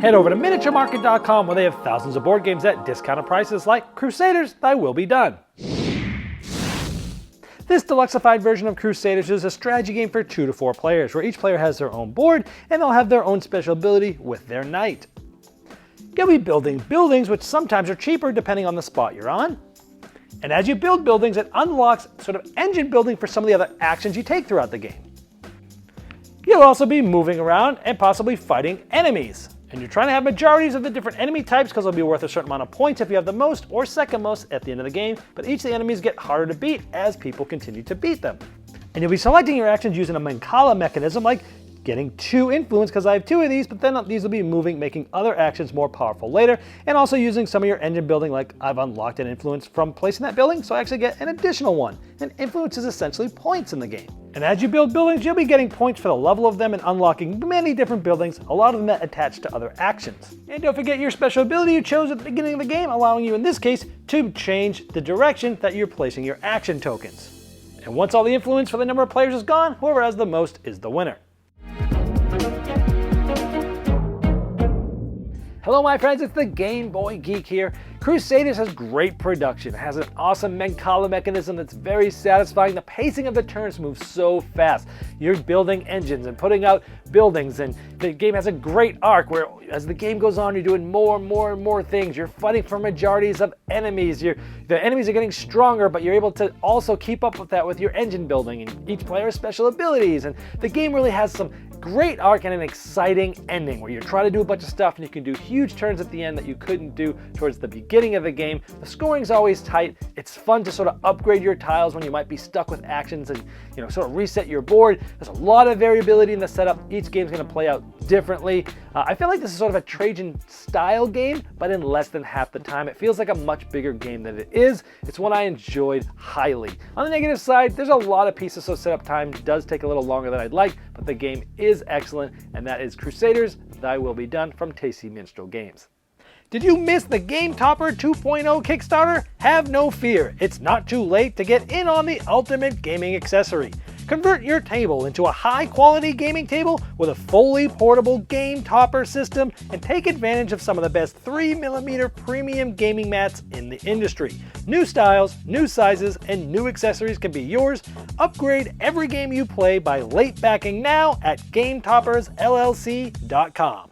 Head over to miniaturemarket.com where they have thousands of board games at discounted prices like Crusaders, Thy Will Be Done. This deluxified version of Crusaders is a strategy game for 2 to 4 players, where each player has their own board and they'll have their own special ability with their knight. You'll be building buildings, which sometimes are cheaper depending on the spot you're on. And as you build buildings, it unlocks sort of engine building for some of the other actions you take throughout the game. You'll also be moving around and possibly fighting enemies. And you're trying to have majorities of the different enemy types because they'll be worth a certain amount of points if you have the most or second most at the end of the game, but each of the enemies get harder to beat as people continue to beat them. And you'll be selecting your actions using a Mancala mechanism, like getting 2 influence because I have 2 of these, but then these will be moving, making other actions more powerful later, and also using some of your engine building, like I've unlocked an influence from placing that building, so I actually get an additional one. And influence is essentially points in the game. And as you build buildings, you'll be getting points for the level of them and unlocking many different buildings, a lot of them that attach to other actions. And don't forget your special ability you chose at the beginning of the game, allowing you in this case to change the direction that you're placing your action tokens. And once all the influence for the number of players is gone, whoever has the most is the winner. Hello my friends, it's the Game Boy Geek here. Crusaders has great production. It has an awesome Mancala mechanism that's very satisfying. The pacing of the turns moves so fast. You're building engines and putting out buildings, and the game has a great arc where as the game goes on, you're doing more and more things. You're fighting for majorities of enemies. The enemies are getting stronger, but you're able to also keep up with that with your engine building, and each player has special abilities. And the game really has some great arc and an exciting ending where you're trying to do a bunch of stuff and you can do huge turns at the end that you couldn't do towards the beginning of the game. The scoring's always tight. It's fun to sort of upgrade your tiles when you might be stuck with actions and sort of reset your board. There's a lot of variability in the setup. Each game's going to play out differently. I feel like this is sort of a Trajan style game, but in less than half the time. It feels like a much bigger game than it is. It's one I enjoyed highly. On the negative side, there's a lot of pieces, so setup time does take a little longer than I'd like, but the game is excellent, and that is Crusaders, Thy Will Be Done from Tasty Minstrel Games. Did you miss the Game Topper 2.0 Kickstarter? Have no fear, it's not too late to get in on the ultimate gaming accessory. Convert your table into a high-quality gaming table with a fully portable Game Topper system and take advantage of some of the best 3mm premium gaming mats in the industry. New styles, new sizes, and new accessories can be yours. Upgrade every game you play by late backing now at GameToppersLLC.com.